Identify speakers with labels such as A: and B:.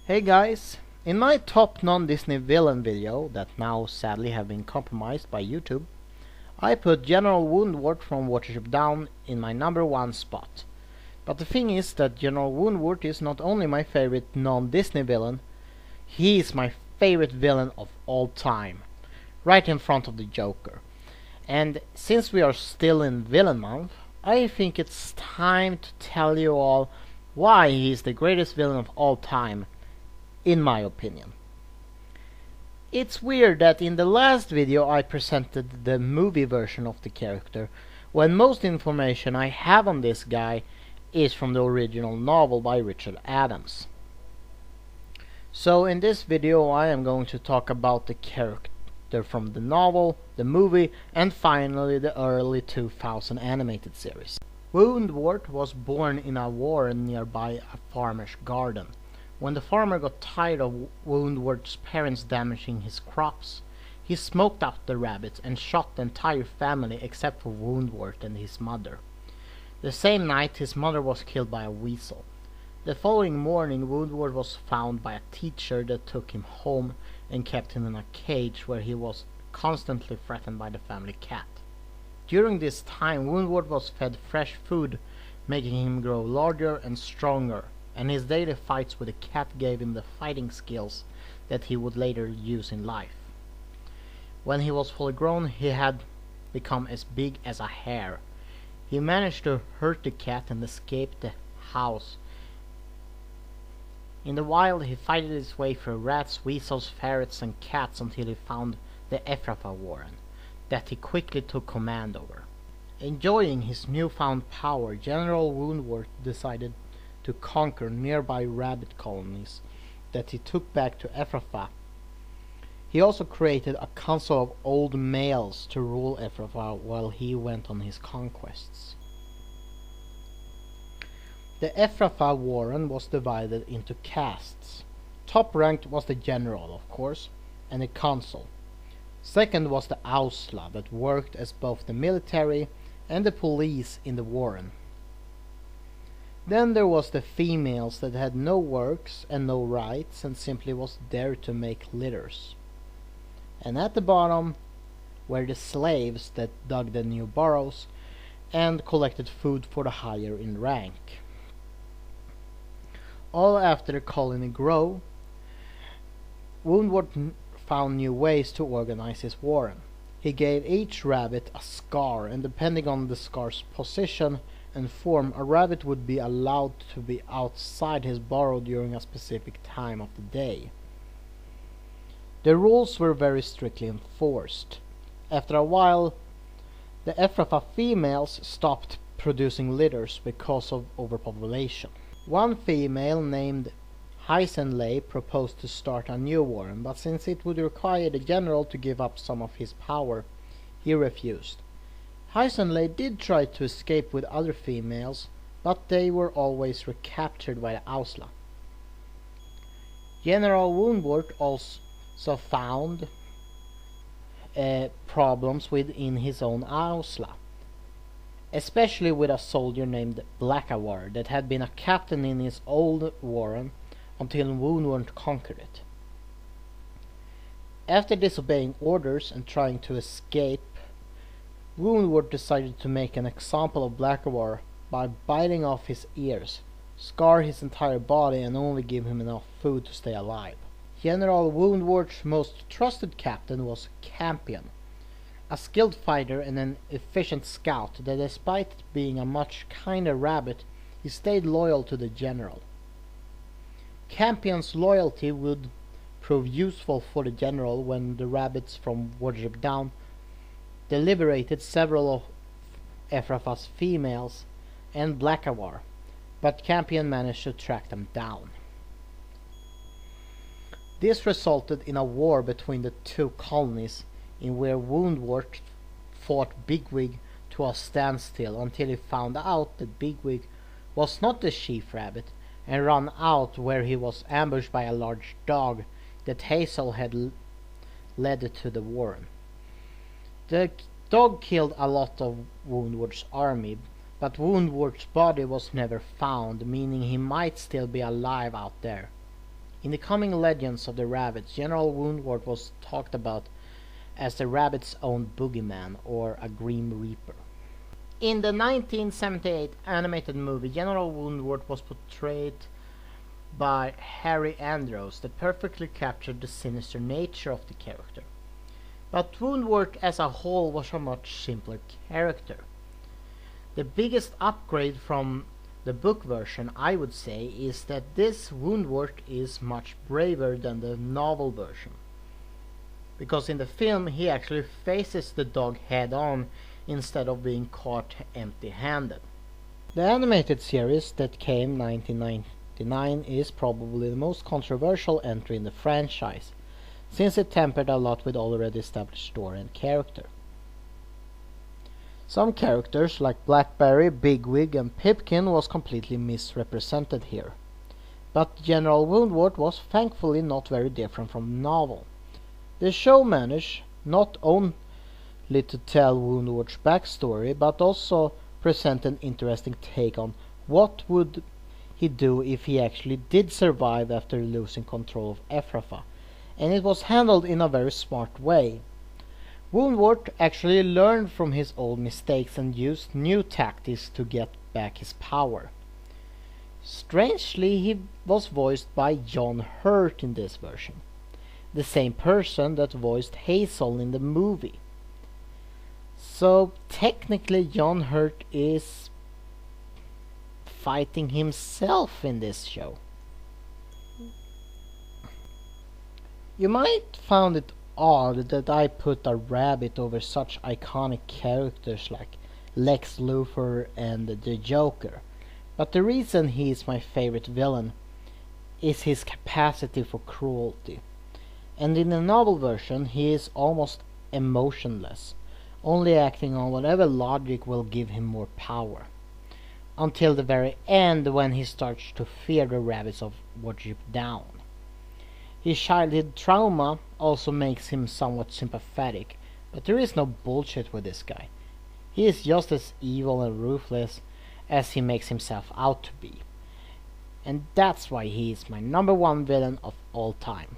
A: Hey guys, in my top non-Disney villain video that now sadly have been compromised by YouTube, I put General Woundwort from Watership Down in my number 1 spot. But the thing is that General Woundwort is not only my favorite non-Disney villain, he is my favorite villain of all time, right in front of the Joker. And since we are still in Villain Month, I think it's time to tell you all why he is the greatest villain of all time, in my opinion. It's weird that in the last video I presented the movie version of the character, when most information I have on this guy is from the original novel by Richard Adams. So in this video I am going to talk about the character from the novel, the movie, and finally the early 2000 animated series. Woundwort was born in a warren nearby a farmer's garden. When the farmer got tired of Woundwort's parents damaging his crops, he smoked out the rabbits and shot the entire family except for Woundwort and his mother. The same night his mother was killed by a weasel. The following morning Woundwort was found by a teacher that took him home and kept him in a cage where he was constantly threatened by the family cat. During this time Woundwort was fed fresh food, making him grow larger and stronger, and his daily fights with the cat gave him the fighting skills that he would later use in life. When he was fully grown, he had become as big as a hare. He managed to hurt the cat and escape the house. In the wild, he fought his way through rats, weasels, ferrets, and cats until he found the Ephrafa warren, that he quickly took command over. Enjoying his newfound power, General Woundwort decided to conquer nearby rabbit colonies that he took back to Ephrafa. He also created a council of old males to rule Ephrafa while he went on his conquests. The Ephrafa warren was divided into castes. Top ranked was the general, of course, and the consul. Second was the Ausla, that worked as both the military and the police in the warren. Then there was the females that had no works and no rights and simply was there to make litters. And at the bottom were the slaves that dug the new burrows and collected food for the higher in rank. All after the colony grew, Woundwort found new ways to organize his warren. He gave each rabbit a scar, and depending on the scar's position and form, a rabbit would be allowed to be outside his burrow during a specific time of the day. The rules were very strictly enforced. After a while, the Ephrafa females stopped producing litters because of overpopulation. One female named Heisenley proposed to start a new warren, but since it would require the general to give up some of his power, he refused. Heisenley did try to escape with other females, but they were always recaptured by the Ausla. General Woundwort also found problems within his own Ausla, especially with a soldier named Blackawar that had been a captain in his old warren until Woundwort conquered it. After disobeying orders and trying to escape, Woundwort decided to make an example of Blackawar by biting off his ears, scar his entire body, and only give him enough food to stay alive. General Woundwort's most trusted captain was Campion, a skilled fighter and an efficient scout that, despite being a much kinder rabbit, he stayed loyal to the general. Campion's loyalty would prove useful for the general when the rabbits from Watership Down liberated several of Ephrafa's females and Blackawar, but Campion managed to track them down. This resulted in a war between the two colonies, in where Woundwort fought Bigwig to a standstill until he found out that Bigwig was not the chief rabbit and ran out, where he was ambushed by a large dog that Hazel had led to the warren. The dog killed a lot of Woundwort's army, but Woundwort's body was never found, meaning he might still be alive out there. In the coming legends of the rabbits, General Woundwort was talked about as the rabbit's own boogeyman or a grim reaper. In the 1978 animated movie, General Woundwort was portrayed by Harry Andrews that perfectly captured the sinister nature of the character. But Woundwort as a whole was a much simpler character. The biggest upgrade from the book version, I would say, is that this Woundwort is much braver than the novel version. Because in the film he actually faces the dog head on instead of being caught empty-handed. The animated series that came 1999 is probably the most controversial entry in the franchise, since it tempered a lot with already established story and character. Some characters like Blackberry, Bigwig and Pipkin was completely misrepresented here. But General Woundwort was thankfully not very different from the novel. The show managed not only to tell Woundwort's backstory, but also present an interesting take on what would he do if he actually did survive after losing control of Ephrafa, and it was handled in a very smart way. Woundwort actually learned from his old mistakes and used new tactics to get back his power. Strangely, he was voiced by John Hurt in this version, the same person that voiced Hazel in the movie. So technically John Hurt is fighting himself in this show. You might find it odd that I put a rabbit over such iconic characters like Lex Luthor and the Joker, but the reason he is my favorite villain is his capacity for cruelty. And in the novel version he is almost emotionless, only acting on whatever logic will give him more power. Until the very end, when he starts to fear the rabbits of Woundwort Down. His childhood trauma also makes him somewhat sympathetic, but there is no bullshit with this guy. He is just as evil and ruthless as he makes himself out to be. And that's why he is my number one villain of all time.